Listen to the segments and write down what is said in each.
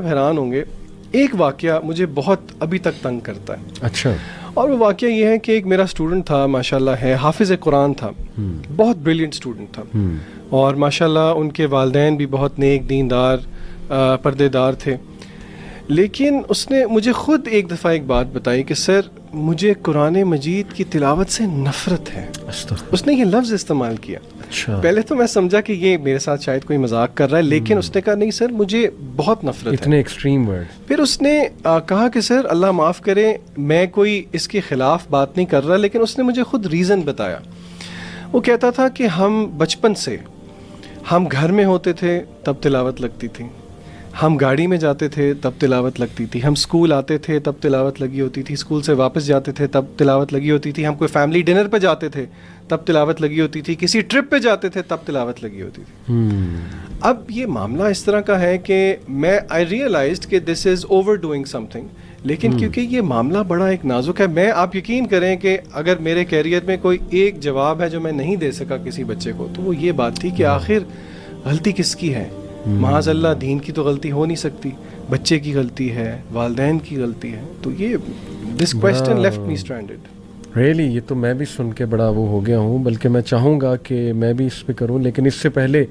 حیران ہوں گے, ایک واقعہ مجھے بہت ابھی تک تنگ کرتا ہے. اچھا. اور وہ واقعہ یہ ہے کہ ایک میرا اسٹوڈنٹ تھا, ماشاءاللہ ہے, حافظ قرآن تھا, بہت بریلینٹ اسٹوڈنٹ تھا, اور ماشاءاللہ ان کے والدین بھی بہت نیک دیندار پردے دار تھے. لیکن اس نے مجھے خود ایک دفعہ ایک بات بتائی کہ سر مجھے قرآن مجید کی تلاوت سے نفرت ہے. اس نے یہ لفظ استعمال کیا. پہلے تو میں سمجھا کہ یہ میرے ساتھ شاید کوئی مذاق کر رہا ہے, لیکن اس نے کہا نہیں سر مجھے بہت نفرت ہے. اتنے ایکسٹریم ورڈ. پھر اس نے کہا کہ سر اللہ معاف کرے, میں کوئی اس کے خلاف بات نہیں کر رہا, لیکن اس نے مجھے خود ریزن بتایا. وہ کہتا تھا کہ ہم بچپن سے ہم گھر میں ہوتے تھے تب تلاوت لگتی تھی, ہم گاڑی میں جاتے تھے تب تلاوت لگتی تھی, ہم اسکول آتے تھے تب تلاوت لگی ہوتی تھی, اسکول سے واپس جاتے تھے تب تلاوت لگی ہوتی تھی, ہم کوئی فیملی ڈنر پہ جاتے تھے تب تلاوت لگی ہوتی تھی, کسی ٹرپ پہ جاتے تھے تب تلاوت لگی ہوتی تھی. اب یہ معاملہ اس طرح کا ہے کہ میں آئی ریئلائزڈ کہ دس از اوور ڈوئنگ سم تھنگ, لیکن کیونکہ یہ معاملہ بڑا ایک نازک ہے, میں آپ یقین کریں کہ اگر میرے کیریئر میں کوئی ایک جواب ہے جو میں نہیں دے سکا کسی بچے کو, تو وہ یہ بات تھی کہ آخر غلطی کس کی ہے. معاذ اللہ دین کی تو غلطی ہو نہیں سکتی, بچے کی غلطی ہے, والدین کی غلطی ہے. تو یہ دس کویسچن لیفٹ می اسٹرینڈڈ. ریئلی یہ تو میں بھی سن کے بڑا وہ ہو گیا ہوں, بلکہ میں چاہوں گا کہ میں بھی اس پہ کروں, لیکن اس سے پہلے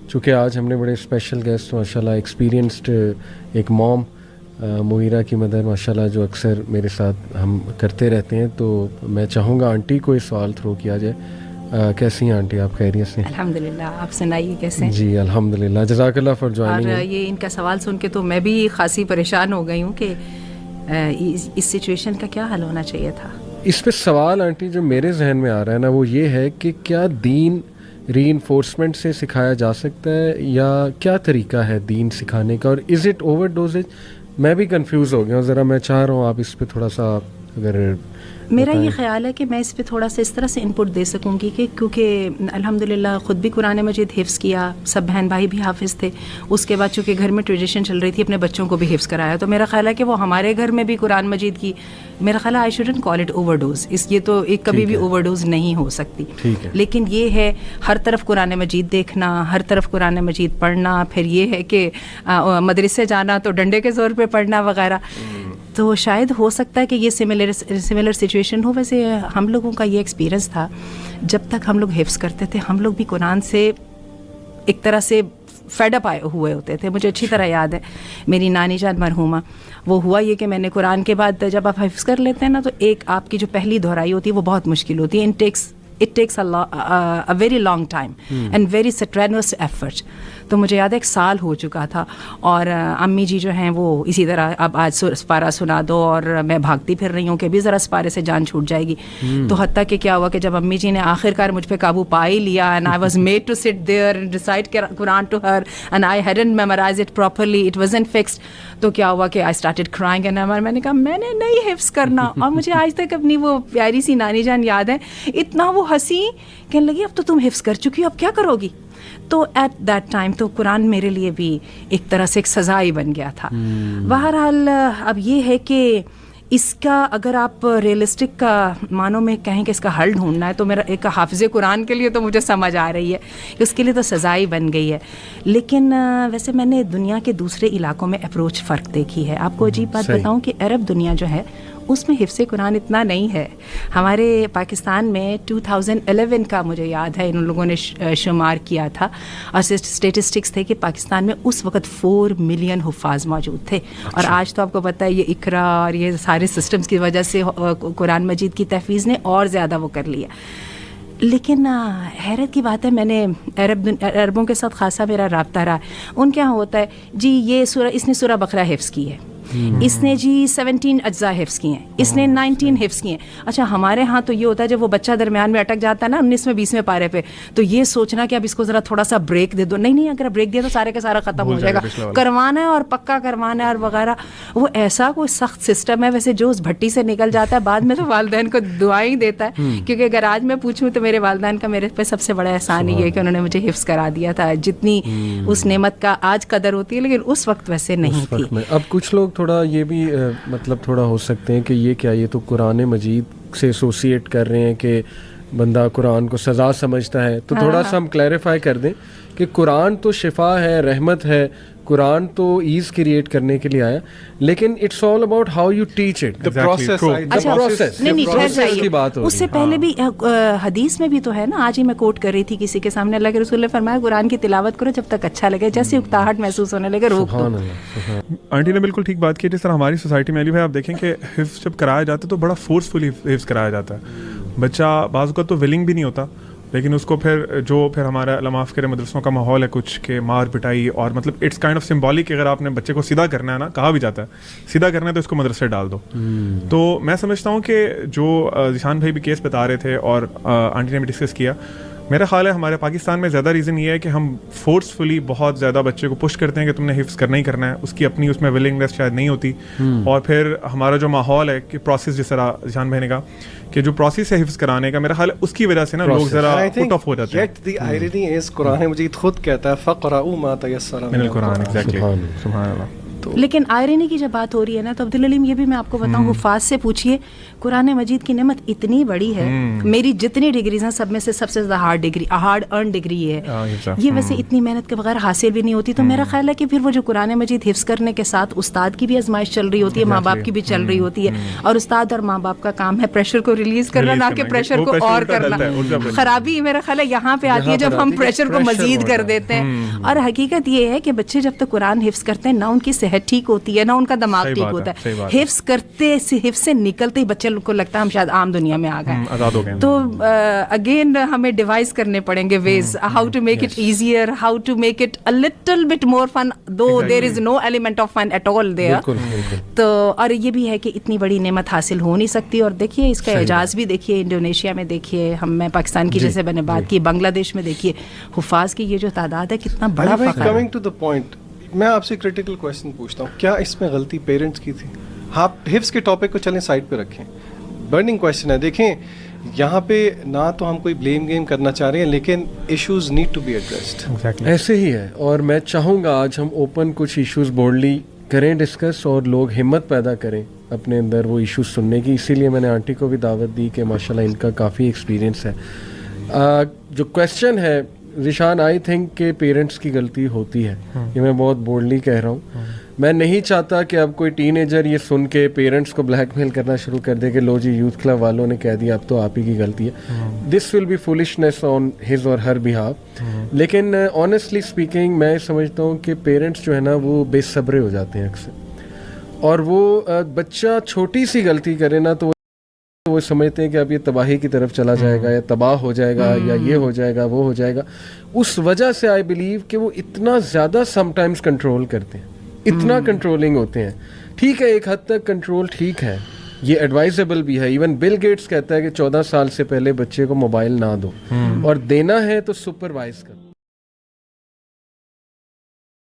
چونکہ آج ہم نے بڑے اسپیشل گیسٹ ماشاء اللہ ایکسپیرینسڈ ایک موم مغیرہ کی مدر ماشاء اللہ جو اکثر میرے ساتھ ہم کرتے رہتے ہیں, تو میں چاہوں گا آنٹی کو یہ سوال تھرو کیا جائے. کیسی ہیں آنٹی, آپ خیریت سے؟ الحمدللہ, آپ سنائیے کیسے ہیں؟ جی الحمدللہ, جزاک اللہ فار جوائننگ. اور یہ ان کا سوال سن کے تو میں بھی خاصی پریشان ہو گئی ہوں کہ اس سچویشن کا کیا حل ہونا چاہیے تھا. اس پہ سوال آنٹی جو میرے ذہن میں آ رہا ہے نا, وہ یہ ہے کہ کیا دین ری انفورسمنٹ سے سکھایا جا سکتا ہے, یا کیا طریقہ ہے دین سکھانے کا, اور از اٹ اوور ڈوزیج؟ میں بھی کنفیوز ہو گیا ہوں, ذرا میں چاہ رہا ہوں آپ اس پہ تھوڑا سا اگر میرا یہ خیال ہے کہ میں اس پہ تھوڑا سا اس طرح سے انپٹ دے سکوں گی کہ کیونکہ الحمدللہ خود بھی قرآن مجید حفظ کیا, سب بہن بھائی بھی حافظ تھے, اس کے بعد چونکہ گھر میں ٹریڈیشن چل رہی تھی اپنے بچوں کو بھی حفظ کرایا, تو میرا خیال ہے کہ وہ ہمارے گھر میں بھی قرآن مجید کی, میرا خیال ہے I shouldn't call it overdose, یہ تو ایک کبھی بھی اوور ڈوز نہیں ہو سکتی. لیکن یہ ہے ہر طرف قرآن مجید دیکھنا, ہر طرف قرآن مجید پڑھنا, پھر یہ ہے کہ مدرسے جانا تو ڈنڈے کے زور پہ پڑھنا وغیرہ, تو شاید ہو سکتا ہے کہ یہ سملر سچویشن ہو. ویسے ہم لوگوں کا یہ ایکسپیرئنس تھا, جب تک ہم لوگ حفظ کرتے تھے ہم لوگ بھی قرآن سے ایک طرح سے فیڈ اپ ہوئے ہوتے تھے. مجھے اچھی طرح یاد ہے میری نانی جان مرحومہ, وہ ہوا یہ کہ میں نے قرآن کے بعد جب آپ حفظ کر لیتے ہیں نا, تو ایک آپ کی جو پہلی دہرائی ہوتی ہے وہ بہت مشکل ہوتی ہے. It takes a very long time and very strenuous effort. تو مجھے یاد ہے 1 سال ہو چکا تھا, اور امی جی جو ہیں وہ اسی طرح اب آج سپارہ سنا دو, اور میں بھاگتی پھر رہی ہوں کہ بھی ذرا سپارے سے جان چھوٹ جائے گی. تو حتیٰ کہ کیا ہوا کہ جب امی جی نے آخر کار مجھ پہ قابو پا ہی لیا, and I was made to sit there and recite Quran to her, and I hadn't memorized it properly, it wasn't fixed. تو کیا ہوا کہ I started crying, and میں نے کہا میں نے نہیں حفظ کرنا. اور مجھے آج تک اپنی وہ پیاری سی نانی جان یاد ہے, اتنا وہ ہنسی, کہنے لگی اب تو تم حفظ کر چکی ہو, اب کیا کرو گی. تو ایٹ دیٹ ٹائم تو قرآن میرے لیے بھی ایک طرح سے ایک سزا ہی بن گیا تھا. بہرحال اب یہ ہے کہ اس کا اگر آپ ریئلسٹک کا معنوں میں کہیں کہ اس کا حل ڈھونڈنا ہے, تو میرا ایک حافظ قرآن کے لیے تو مجھے سمجھ آ رہی ہے کہ اس کے لیے تو سزا ہی بن گئی ہے. لیکن ویسے میں نے دنیا کے دوسرے علاقوں میں اپروچ فرق دیکھی ہے. آپ کو عجیب بات بتاؤں کہ عرب دنیا جو ہے اس میں حفظ قرآن اتنا نہیں ہے. ہمارے پاکستان میں 2011 کا مجھے یاد ہے ان لوگوں نے شمار کیا تھا, اور اسٹیٹسٹکس تھے کہ پاکستان میں اس وقت 4 ملین حفاظ موجود تھے. اور آج تو آپ کو پتہ ہے یہ اقرا اور یہ سارے سسٹمز کی وجہ سے قرآن مجید کی تحفیظ نے اور زیادہ وہ کر لیا. لیکن حیرت کی بات ہے, میں نے عربوں کے ساتھ خاصا میرا رابطہ رہا. ان کے یہاں ہوتا ہے جی یہ سورہ, اس نے سورہ بقرہ حفظ کی ہے, اس نے جی 17 اجزاء حفظ کیے ہیں, اس نے 19 حفظ کیے ہیں. اچھا ہمارے ہاں تو یہ ہوتا ہے جب وہ بچہ درمیان میں اٹک جاتا ہے نا 19ویں 20ویں پارے پہ, تو یہ سوچنا کہ اب اس کو ذرا تھوڑا سا بریک دے دو. نہیں, اگر بریک دیا تو سارے کا سارا ختم ہو جائے گا, کروانا ہے اور پکا کروانا ہے اور وغیرہ. وہ ایسا کوئی سخت سسٹم ہے. ویسے جو اس بھٹی سے نکل جاتا ہے بعد میں تو والدین کو دعائیں دیتا ہے, کیونکہ اگر آج میں پوچھوں تو میرے والدین کا میرے پہ سب سے بڑا احسان یہ ہے کہ انہوں نے مجھے حفظ کرا دیا تھا. جتنی اس نعمت کا آج قدر ہوتی ہے لیکن اس وقت ویسے نہیں تھی. اب کچھ لوگ تھوڑا یہ بھی مطلب تھوڑا ہو سکتے ہیں کہ یہ کیا, یہ تو قرآن مجید سے ایسوسیٹ کر رہے ہیں کہ بندہ قرآن کو سزا سمجھتا ہے. تو تھوڑا سا ہم کلیریفائی کر دیں کہ قرآن تو شفا ہے, رحمت ہے, قرآن تو ایز کریٹ کرنے کے لیے آیا, لیکن it's all about how you teach it, نہیں ٹھہر جائیے, اس سے پہلے بھی حدیث میں بھی تو ہے نا, آج ہی میں کوٹ کر رہی تھی کسی کے سامنے, اللہ کے رسول نے فرمایا قرآن کی تلاوت کرو جب تک اچھا لگے, جیسے اکتاہٹ محسوس ہونے لگے روک دو. آنٹی نے بالکل ٹھیک بات کی. جس طرح ہماری سوسائٹی میں علی بھائی آپ دیکھیں کہ حفظ جب کرایا جاتا ہے تو بڑا فورسفلی حفظ کرایا جاتا ہے. بچہ بعض اوقات تو ولنگ بھی نہیں ہوتا, لیکن اس کو پھر ہمارا اللہ معاف کرے مدرسوں کا ماحول ہے کچھ کہ مار پٹائی, اور مطلب اٹس کائنڈ آف سمبولک. اگر آپ نے بچے کو سیدھا کرنا ہے نا, کہا بھی جاتا ہے سیدھا کرنا ہے تو اس کو مدرسے ڈال دو. تو میں سمجھتا ہوں کہ جو ذیشان بھائی بھی کیس بتا رہے تھے اور آنٹی نے بھی ڈسکس کیا, میرا خیال ہے ہمارے پاکستان میں زیادہ ریزن یہ ہے کہ ہم فورسفلی بہت زیادہ بچے کو پش کرتے ہیں کہ تم نے حفظ کرنا ہی کرنا ہے, اس کی اپنی اس میں ولنگنیس شاید نہیں ہوتی. اور پھر ہمارا جو ماحول ہے کہ پروسیس, جس طرح ذیشان بھائی نے کہا کہ جو پروسیس ہے حفظ کرانے کا, میرا خیال ہے اس کی وجہ سے نا لوگ ذرا پٹ آف ہو جاتے ہیں. دی آئرنی از قرآن مجید خود کہتا ہے فقرؤوا ما تیسر من القرآن. سبحان اللہ. لیکن آئرنی کی جب بات ہو رہی ہے نا تو عبدالعلیم یہ بھی میں آپ کو بتاؤں, حفاظ سے پوچھیے, قرآن مجید کی نعمت اتنی بڑی ہے. میری جتنی ڈگریز ہیں سب میں سے سب سے زیادہ ہارڈ ارن ڈگری ہے, یہ ویسے اتنی محنت کے بغیر حاصل بھی نہیں ہوتی. تو میرا خیال ہے کہ پھر وہ جو قرآن مجید حفظ کرنے کے ساتھ استاد کی بھی آزمائش چل رہی ہوتی ہے, ماں باپ کی بھی چل رہی ہوتی ہے, اور استاد اور ماں باپ کا کام ہے پریشر کو ریلیز کرنا, نہ کہ پریشر کو اور کرنا. خرابی میرا خیال ہے یہاں پہ آتی ہے جب ہم پریشر کو مزید کر دیتے ہیں. اور حقیقت یہ ہے کہ بچے جب تک قرآن حفظ کرتے ہیں نہ ان کی صحت ٹھیک ہوتی ہے, ان کا دماغ ٹھیک ہوتا ہے. حفظ کرتے حفظ سے نکلتے ہی بچے کو لگتا ہے ہم شاید عام دنیا میں آ گئے. تو اگین ہمیں ڈیوائز کرنے پڑیں گے ways how to make it easier, how to make it a little bit more fun, though there is no element of fun at all there. تو اور یہ بھی ہے کہ اتنی بڑی نعمت حاصل ہو نہیں سکتی. اور دیکھیے اس کا اعجاز بھی دیکھیے, انڈونیشیا میں دیکھیے, میں پاکستان کی جیسے میں نے بات کی, بنگلہ دیش میں دیکھیے حفاظ کی یہ جو تعداد ہے کتنا بڑا فخر ہے. کمنگ ٹو دا پوائنٹ, میں آپ سے کریٹیکل کویشچن پوچھتا ہوں, کیا اس میں غلطی پیرنٹس کی تھی؟ آپ حفظ کے ٹاپک کو چلیں سائڈ پہ رکھیں, برننگ کویشچن ہے. دیکھیں یہاں پہ نہ تو ہم کوئی بلیم گیم کرنا چاہ رہے ہیں, لیکن issues need to be addressed. ایسے ہی ہے, اور میں چاہوں گا آج ہم اوپن کچھ ایشوز بورڈلی کریں ڈسکس, اور لوگ ہمت پیدا کریں اپنے اندر وہ ایشوز سننے کی. اسی لیے میں نے آنٹی کو بھی دعوت دی کہ ماشاءاللہ ان کا کافی ایکسپیرینس ہے. جو کویشچن ہے ذیشان, آئی تھنک کہ پیرنٹس کی غلطی ہوتی ہے, یہ میں بہت بولڈلی کہہ رہا ہوں. میں نہیں چاہتا کہ اب کوئی ٹین ایجر یہ سن کے پیرنٹس کو بلیک میل کرنا شروع کر دے کہ لو جی یوتھ کلب والوں نے کہہ دیا اب تو آپ ہی کی غلطی ہے. دس will be فولشنیس on his or Hare behalf. لیکن آنیسٹلی اسپیکنگ میں سمجھتا ہوں کہ پیرنٹس جو ہے نا وہ بے صبرے ہو جاتے ہیں اکثر, اور وہ بچہ چھوٹی سی غلطی کرے نا تو وہ سمجھتے ہیں کہ اب یہ تباہی کی طرف چلا جائے گا, یا تباہ ہو جائے گا, یا یہ ہو جائے گا, وہ ہو جائے گا. اس وجہ سے آئی بلیو کہ وہ اتنا زیادہ سم ٹائمز کنٹرول کرتے ہیں, اتنا کنٹرولنگ ہوتے ہیں. ٹھیک ہے ایک حد تک کنٹرول ٹھیک ہے, یہ ایڈوائزیبل بھی ہے. ایون بل گیٹس کہتا ہے کہ 14 سال سے پہلے بچے کو موبائل نہ دو, اور دینا ہے تو سپروائز کرو.